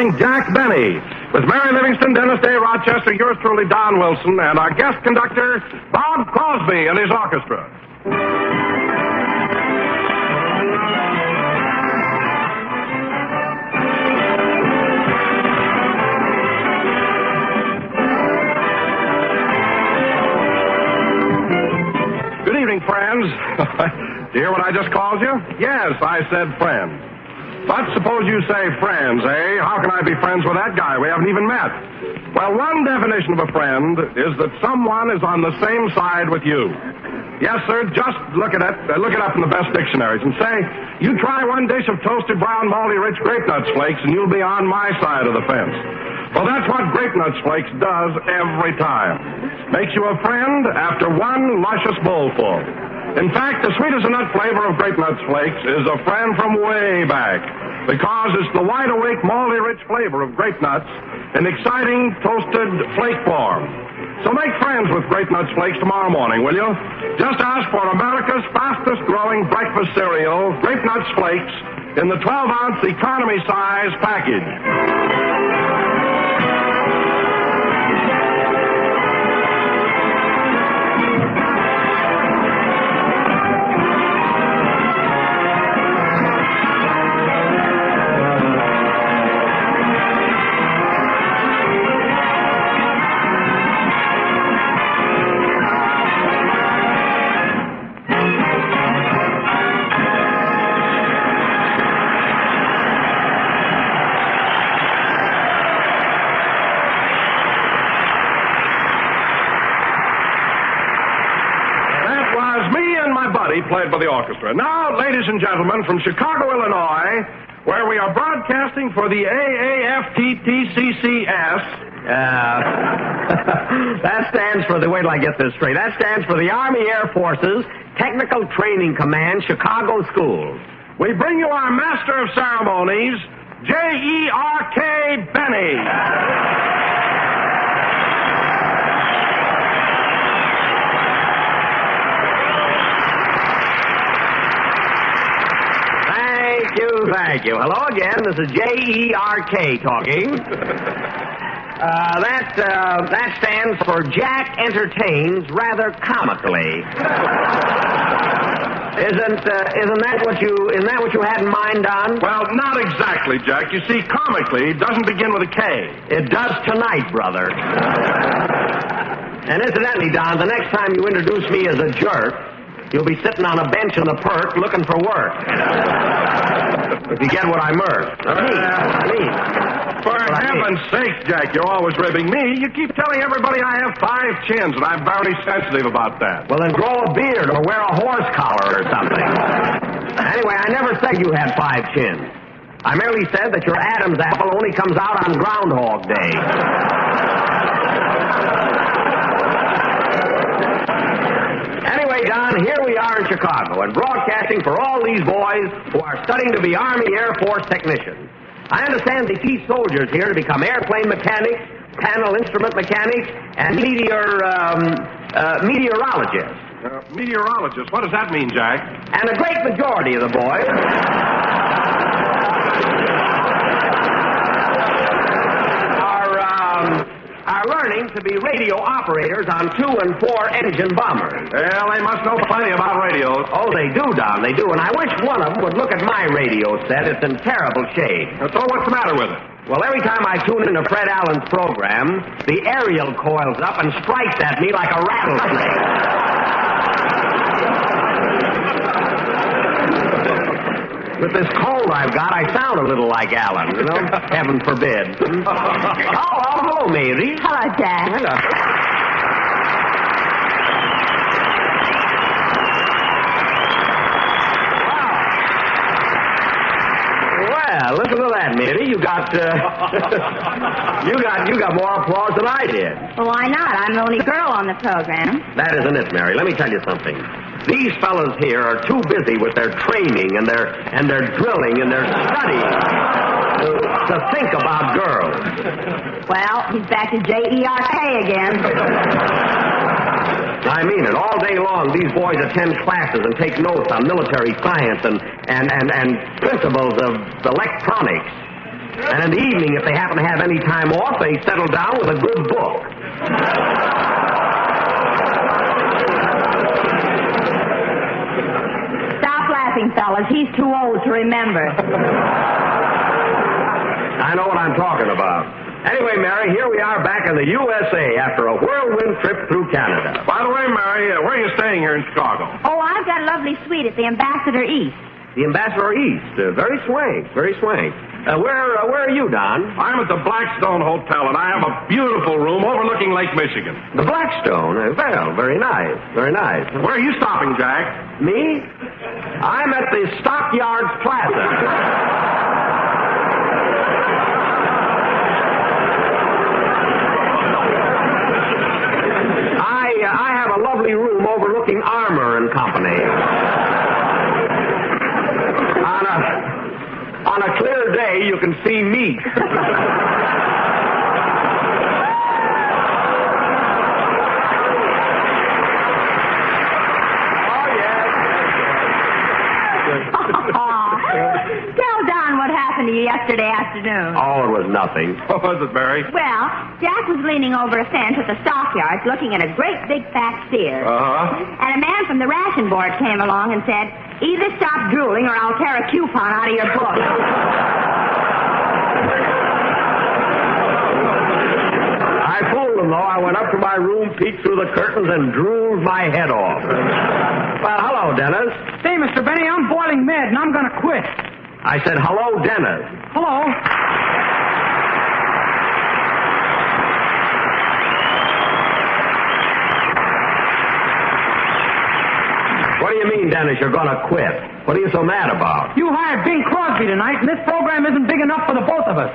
starring Jack Benny, with Mary Livingston, Dennis Day, Rochester, yours truly, Don Wilson, and our guest conductor, Bob Crosby and his orchestra. Good evening, friends. Do you hear what I just called you? Yes, I said friends. But suppose you say friends, eh? How can I be friends with that guy? We haven't even met. Well, one definition of a friend is that someone is on the same side with you. Yes, sir, just look it up in the best dictionaries and say, you try one dish of toasted brown malty rich grape nuts flakes and you'll be on my side of the fence. Well, that's what grape nuts flakes does every time. Makes you a friend after one luscious bowlful. In fact, the sweet as a nut flavor of grape nuts flakes is a friend from way back, because it's the wide-awake, malty-rich flavor of grape nuts in exciting, toasted flake form. So make friends with Grape Nuts Flakes tomorrow morning, will you? Just ask for America's fastest-growing breakfast cereal, Grape Nuts Flakes, in the 12-ounce economy size package. Played by the orchestra. Now, ladies and gentlemen, from Chicago, Illinois, where we are broadcasting for the AAFTTCCS. That stands for wait till I get this straight. That stands for the Army Air Forces Technical Training Command, Chicago Schools. We bring you our Master of Ceremonies, J.E.R.K. Benny. Thank you. Hello again. This is J.E.R.K. talking. That stands for Jack Entertains Rather Comically. Isn't that what you had in mind, Don? Well, not exactly, Jack. You see, comically doesn't begin with a K. It does tonight, brother. And incidentally, Don, the next time you introduce me as a jerk, you'll be sitting on a bench in the Perk looking for work. If you get what I mean. For heaven's sake, Jack, you're always ribbing me. You keep telling everybody I have 5 chins, and I'm very sensitive about that. Well, then grow a beard or wear a horse collar or something. Anyway, I never said you had 5 chins. I merely said that your Adam's apple only comes out on Groundhog Day. Anyway, Don, here we are in Chicago and broadcasting for all these boys who are studying to be Army Air Force technicians. I understand they teach soldiers here to become airplane mechanics, panel instrument mechanics, and meteorologists. Meteorologists? What does that mean, Jack? And a great majority of the boys are learning to be radio operators on 2- and 4-engine bombers. Well, they must know plenty about radios. Oh, they do, Don, they do. And I wish one of them would look at my radio set. It's in terrible shape. So what's the matter with it? Well, every time I tune into Fred Allen's program, the aerial coils up and strikes at me like a rattlesnake. With this cold I've got, I sound a little like Alan, you know? Heaven forbid. Oh, hello, Maisie. Hello, Jack. Hello. Well, listen to that, Maisie. You got more applause than I did. Well, why not? I'm the only girl on the program. That isn't it, Mary. Let me tell you something. These fellas here are too busy with their training and their drilling and their studying to think about girls. Well, he's back to J.E.R.K. again. I mean it. All day long, these boys attend classes and take notes on military science and principles of electronics. And in the evening, if they happen to have any time off, they settle down with a good book. Stop laughing, fellas. He's too old to remember. I know what I'm talking about. Anyway, Mary, here we are back in the USA after a whirlwind trip through Canada. By the way, Mary, where are you staying here in Chicago? Oh, I've got a lovely suite at the Ambassador East. The Ambassador East. Very swank, very swank. Where are you, Don? I'm at the Blackstone Hotel, and I have a beautiful room overlooking Lake Michigan. The Blackstone. Well, very nice, very nice. Where are you stopping, Jack? Me? I'm at the Stockyards Plaza. I have a lovely room overlooking Armour and Company. On a clear day, you can see meat. Tell Don what happened to you yesterday afternoon. Oh, it was nothing. What was it, Mary? Well, Jack was leaning over a fence at the stockyards looking at a great big fat steer. Uh-huh. And a man from the ration board came along and said, either stop drooling or I'll tear a coupon out of your book. I fooled him, though. I went up to my room, peeked through the curtains, and drooled my head off. Well, hello, Dennis. Say, Mr. Benny, I'm boiling mad, and I'm going to quit. I said, hello, Dennis. Hello? What do you mean, Dennis, you're going to quit? What are you so mad about? You hired Bing Crosby tonight, and this program isn't big enough for the both of us.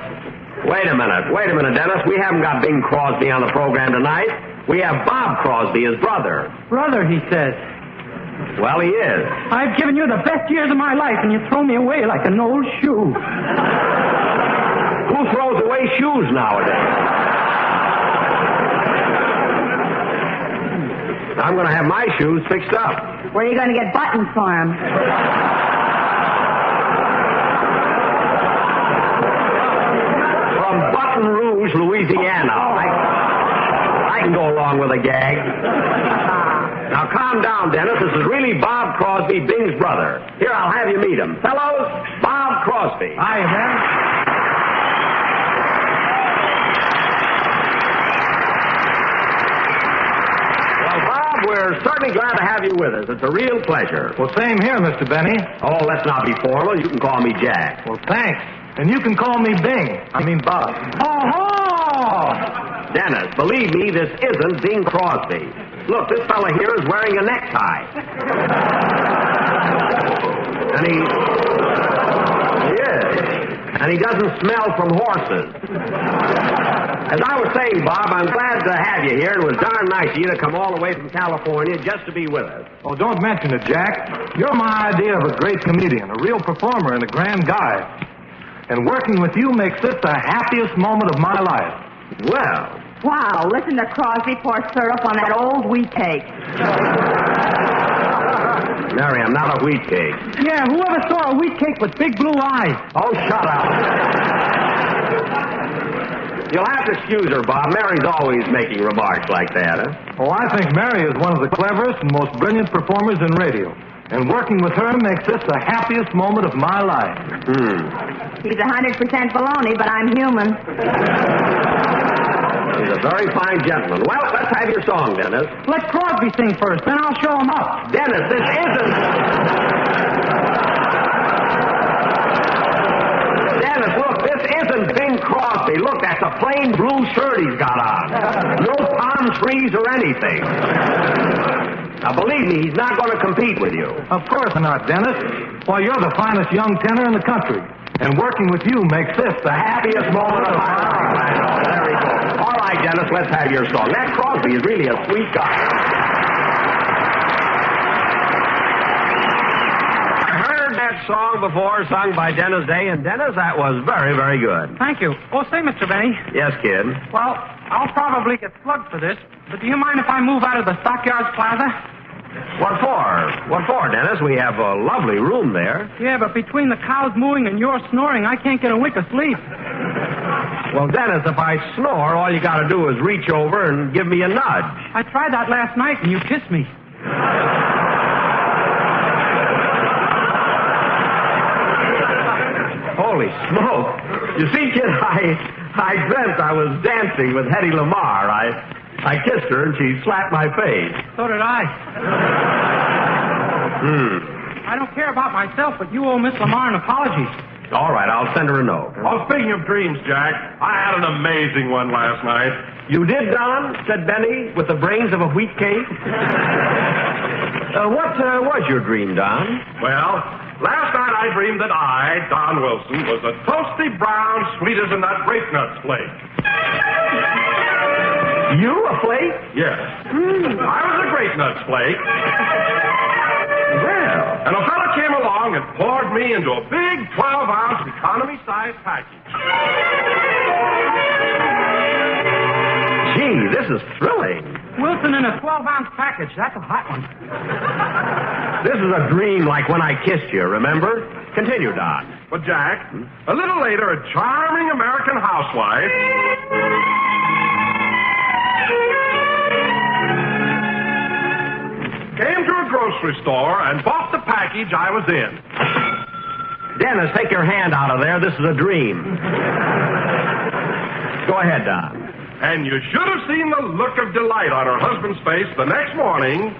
Wait a minute, Dennis. We haven't got Bing Crosby on the program tonight. We have Bob Crosby, his brother. Brother, he says. Well, he is. I've given you the best years of my life, and you throw me away like an old shoe. Who throws away shoes nowadays? I'm going to have my shoes fixed up. Where are you going to get buttons for him? From Baton Rouge, Louisiana. I can go along with a gag. Now, calm down, Dennis. This is really Bob Crosby, Bing's brother. Here, I'll have you meet him. Fellows, Bob Crosby. Hi, man. Well, Bob, we're certainly glad to have you with us. It's a real pleasure. Well, same here, Mr. Benny. Oh, let's not be formal. You can call me Jack. Well, thanks. And you can call me Bing. I mean Bob. Oh-ho! Dennis, believe me, this isn't Bing Crosby. Look, this fella here is wearing a necktie. And he is. And he doesn't smell from horses. As I was saying, Bob, I'm glad to have you here. It was darn nice of you to come all the way from California just to be with us. Oh, don't mention it, Jack. You're my idea of a great comedian, a real performer, and a grand guy. And working with you makes this the happiest moment of my life. Well. Wow, listen to Crosby pour syrup on that old wheat cake. Mary, I'm not a wheat cake. Yeah, whoever saw a wheat cake with big blue eyes? Oh, shut up. You'll have to excuse her, Bob. Mary's always making remarks like that, huh? Oh, I think Mary is one of the cleverest and most brilliant performers in radio. And working with her makes this the happiest moment of my life. He's 100% baloney, but I'm human. He's a very fine gentleman. Well, let's have your song, Dennis. Let Crosby sing first, then I'll show him up. Dennis, this isn't... Dennis, look, this isn't Bing Crosby. Look, that's a plain blue shirt he's got on. No palm trees or anything. Now, believe me, he's not going to compete with you. Of course not, Dennis. Why, you're the finest young tenor in the country. And working with you makes this the happiest moment of my life. I know. There we go. All right, Dennis, let's have your song. That Crosby is really a sweet guy. I heard that song before sung by Dennis Day, and Dennis, that was very, very good. Thank you. Oh, say, Mr. Benny. Yes, kid. Well, I'll probably get slugged for this, but do you mind if I move out of the Stockyards Plaza? What for? What for, Dennis? We have a lovely room there. Yeah, but between the cows mooing and your snoring, I can't get a wink of sleep. Well, Dennis, if I snore, all you got to do is reach over and give me a nudge. I tried that last night and you kissed me. Holy smoke. You see, kid, I dreamt I was dancing with Hedy Lamarr. I kissed her and she slapped my face. So did I. I don't care about myself, but you owe Miss Lamar an apology. All right, I'll send her a note. Well, speaking of dreams, Jack, I had an amazing one last night. You did, Don? Said Benny, with the brains of a wheat cake. What was your dream, Don? Well, last night I dreamed that I, Don Wilson, was a toasty brown, sweet as a nut grape nut flake. You, a flake? Yes. I was a grape nut flake. Well. And a fella came along and poured me into a big 12-ounce economy-sized package. Gee, this is thrilling. Wilson in a 12-ounce package. That's a hot one. This is a dream like when I kissed you, remember? Continue, Don. But, Jack, a little later, a charming American housewife came to a grocery store and bought the package I was in. Dennis, take your hand out of there. This is a dream. Go ahead, Don. And you should have seen the look of delight on her husband's face the next morning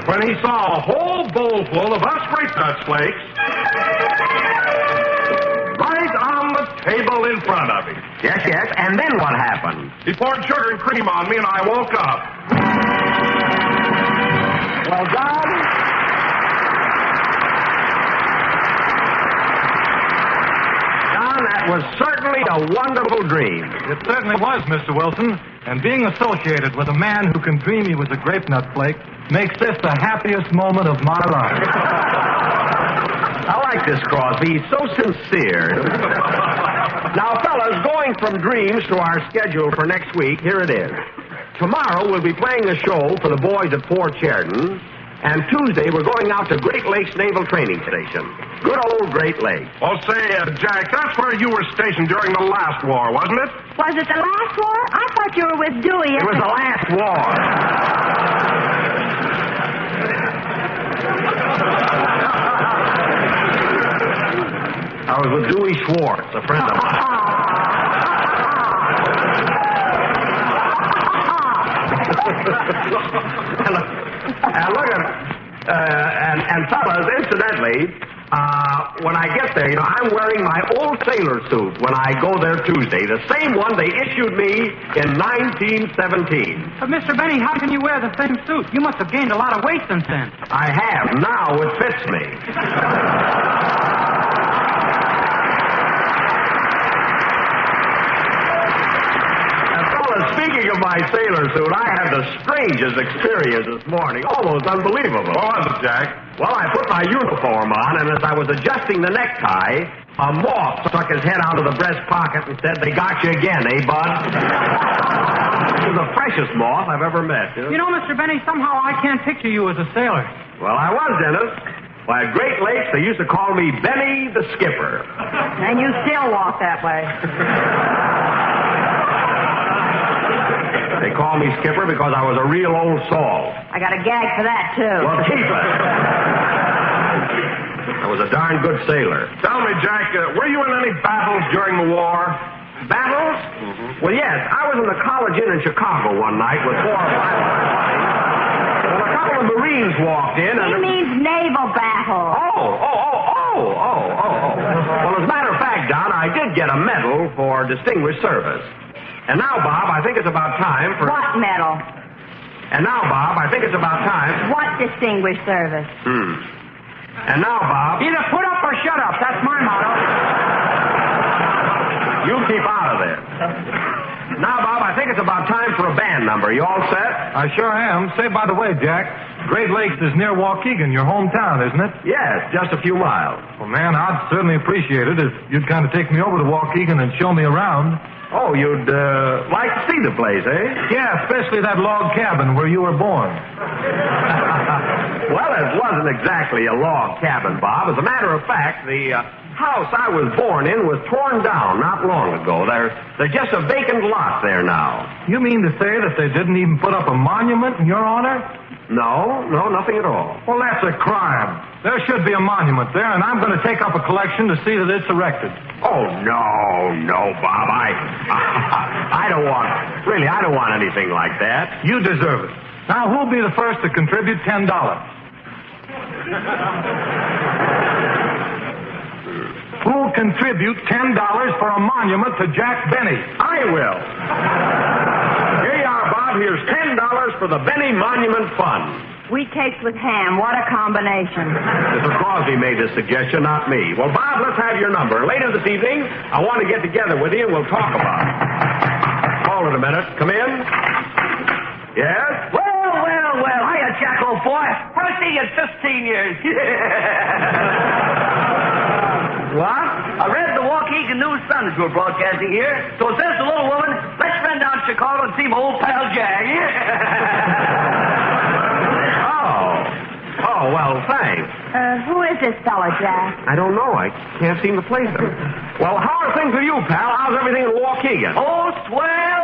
when he saw a whole bowl full of us grape nut flakes right on the table in front of him. Yes, yes. And then what happened? He poured sugar and cream on me, and I woke up. Well, Don, that was certainly a wonderful dream. It certainly was, Mr. Wilson. And being associated with a man who can dream he was a grape nut flake makes this the happiest moment of my life. I like this, Crosby. He's so sincere. Now, fellas, going from dreams to our schedule for next week, here it is. Tomorrow we'll be playing a show for the boys at Fort Sheridan. And Tuesday we're going out to Great Lakes Naval Training Station. Good old Great Lakes. Oh, say, Jack, that's where you were stationed during the last war, wasn't it? Was it the last war? I thought you were with Dewey. It was the last war. I was with Dewey Schwartz, a friend of mine. And look at, and fellas, incidentally, when I get there, I'm wearing my old sailor suit when I go there Tuesday, the same one they issued me in 1917. But, Mr. Benny, how can you wear the same suit? You must have gained a lot of weight since then. I have. Now it fits me. Speaking of my sailor suit, I had the strangest experience this morning. Almost unbelievable. What was it, Jack? Well, I put my uniform on, and as I was adjusting the necktie, a moth stuck his head out of the breast pocket and said, "They got you again, eh, bud?" It was the freshest moth I've ever met. You know, Mr. Benny, somehow I can't picture you as a sailor. Well, I was, Dennis. Why, at Great Lakes, they used to call me Benny the Skipper. And you still walk that way. They call me Skipper because I was a real old salt. I got a gag for that, too. Well, keep it. I was a darn good sailor. Tell me, Jack, were you in any battles during the war? Battles? Mm-hmm. Well, yes. I was in the College Inn in Chicago one night with 4 or 5 Well, a couple of Marines walked in and... He means naval battle. Well, as a matter of fact, Don, I did get a medal for distinguished service. And now, Bob, I think it's about time for... What medal? And now, Bob, I think it's about time... What distinguished service? And now, Bob... Either put up or shut up. That's my motto. You keep out of there. Now, Bob, I think it's about time for a band number. You all set? I sure am. Say, by the way, Jack, Great Lakes is near Waukegan, your hometown, isn't it? Yes, just a few miles. Well, man, I'd certainly appreciate it if you'd kind of take me over to Waukegan and show me around. Oh, you'd like to see the place, eh? Yeah, especially that log cabin where you were born. Well, it wasn't exactly a log cabin, Bob. As a matter of fact, the house I was born in was torn down not long ago. There's just a vacant lot there now. You mean to say that they didn't even put up a monument in your honor? No, nothing at all. Well, that's a crime. There should be a monument there, and I'm going to take up a collection to see that it's erected. Oh, no, Bob. I don't want anything like that. You deserve it. Now, who'll be the first to contribute $10? Who'll contribute $10 for a monument to Jack Benny? I will. Here you are, Bob. Here's $10 for the Benny Monument Fund. Wheat cakes with ham. What a combination. Mr. Crosby made this suggestion, not me. Well, Bob, let's have your number. Later this evening, I want to get together with you and we'll talk about it. Hold it a minute. Come in. Yes? Well. Hiya, Jack, old boy. Haven't seen you in 15 years. What? I read the Waukegan News Sun that you were broadcasting here. So it says to the little woman, let's run down to Chicago and see my old pal Jack. Oh, well, thanks. Who is this fellow, Jack? I don't know. I can't seem to place him. Well, how are things with you, pal? How's everything in Waukegan? Oh, swell.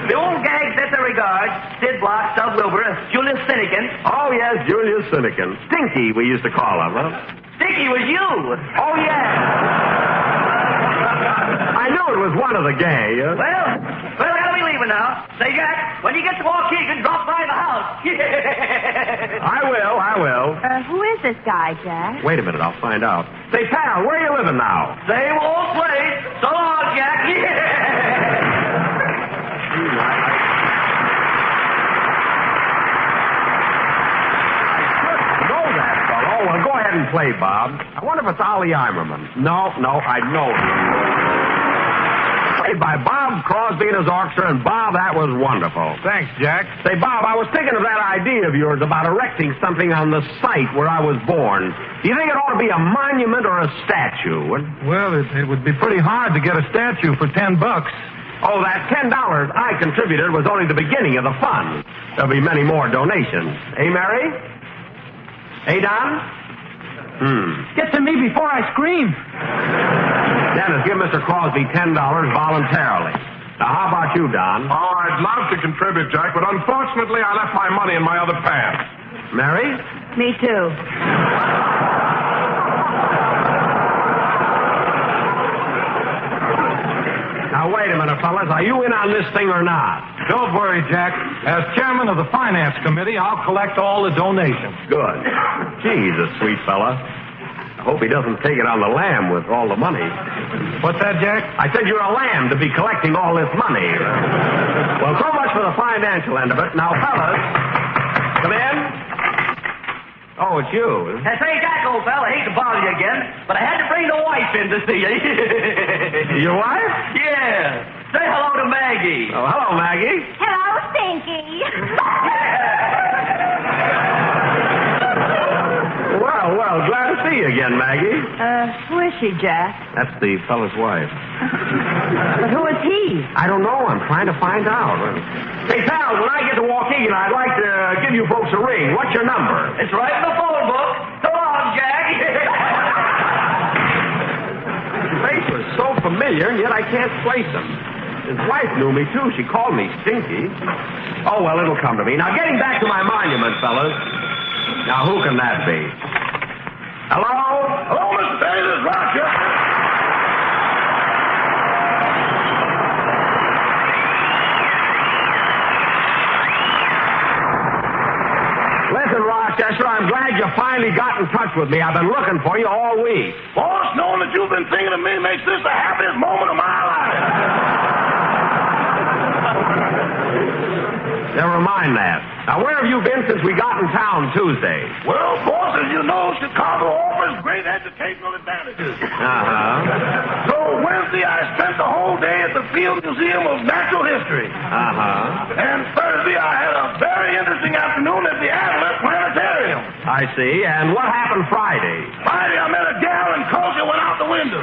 The old gang sets their regards. Sid Block, Stub Wilbur, Julius Finnegan. Oh, yes, Julius Finnegan. Stinky, we used to call him, huh? Stinky was you. Oh, yeah. I knew it was one of the gang. Well, we gotta be leaving now. Say, Jack, when you get to Waukegan, drop by the house. I will. Who is this guy, Jack? Wait a minute, I'll find out. Say, pal, where are you living now? Same old place. So long, Jack. Well, go ahead and play, Bob. I wonder if it's Ollie Eimerman. No, I know him. Played by Bob Crosby and his orchestra, and Bob, that was wonderful. Thanks, Jack. Say, Bob, I was thinking of that idea of yours about erecting something on the site where I was born. Do you think it ought to be a monument or a statue? Well, it would be pretty hard to get a statue for $10. Oh, that $10 I contributed was only the beginning of the fund. There'll be many more donations. Eh, Mary? Hey, Don? Get to me before I scream. Dennis, give Mr. Crosby $10 voluntarily. Now, how about you, Don? Oh, I'd love to contribute, Jack, but unfortunately I left my money in my other pants. Mary? Me too. Now, wait a minute, fellas. Are you in on this thing or not? Don't worry, Jack. As chairman of the finance committee, I'll collect all the donations. Good. Jesus, sweet fella. I hope he doesn't take it on the lam with all the money. What's that, Jack? I said you're a lamb to be collecting all this money. Well, so much for the financial end of it. Now, fellas, come in. Oh, it's you. Say, Jack, old fella, I hate to bother you again, but I had to bring the wife in to see you. Your wife? Yeah. Say hello to Maggie. Oh, hello, Maggie. Hello, Stinky. Well, glad to see you again, Maggie. Who is she, Jack? That's the fella's wife. But who is he? I don't know. I'm trying to find out. Say, pal, when I get to Waukegan, I'd like to give you folks a ring. What's your number? It's right in the phone book. So long, Jack. His face was so familiar, and yet I can't place him. His wife knew me, too. She called me Stinky. Oh, well, it'll come to me. Now, getting back to my monument, fellas. Now, who can that be? Hello? Hello, Mr. Benny, this is Roger. Listen, Rochester, I'm glad you finally got in touch with me. I've been looking for you all week. Boss, knowing that you've been thinking of me makes this the happiest moment of my life. Never mind that. Now, where have you been since we got in town Tuesday? Well, boss, as you know, Chicago offers great educational advantages. Uh-huh. So Wednesday, I spent the whole day at the Field Museum of Natural History. Uh-huh. And Thursday, I had a very interesting afternoon at the Adler Planetarium. I see. And what happened Friday? Friday, I met a gal and culture went out the window.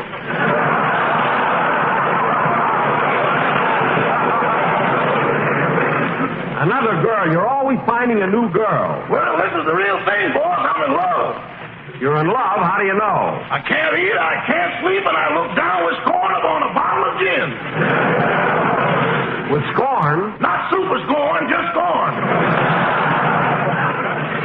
Another girl. You're always finding a new girl. Well, this is the real thing, boss. I'm in love. You're in love? How do you know? I can't eat, I can't sleep, and I look down with scorn upon a bottle of gin. With scorn? Not super scorn, just scorn.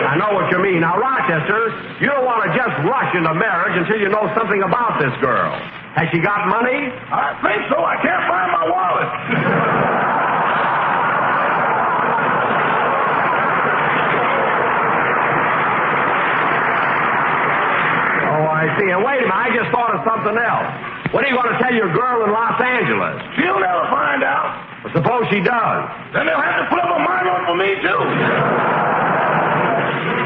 I know what you mean. Now, Rochester, you don't want to just rush into marriage until you know something about this girl. Has she got money? I think so. I can't find my wallet. Oh, I see. And wait a minute, I just thought of something else. What are you going to tell your girl in Los Angeles? She'll never find out. Well, suppose she does. Then they'll have to put up a monument for me, too.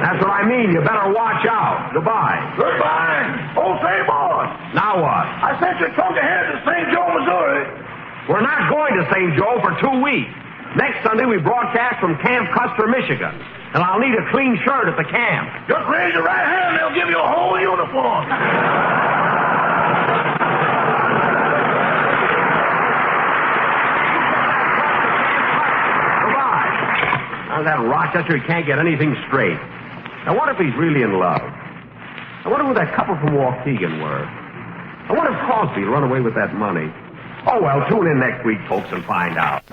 That's what I mean. You better watch out. Goodbye. Goodbye. Oh, say, boss. Now what? I sent your trunk ahead to St. Joe, Missouri. We're not going to St. Joe for 2 weeks. Next Sunday, we broadcast from Camp Custer, Michigan. And I'll need a clean shirt at the camp. Just raise your right hand, they'll give you a whole uniform. Goodbye. Now, that Rochester, he can't get anything straight. Now, what if he's really in love? I wonder who that couple from Waukegan were. I wonder if Crosby run away with that money. Oh, well, tune in next week, folks, and find out.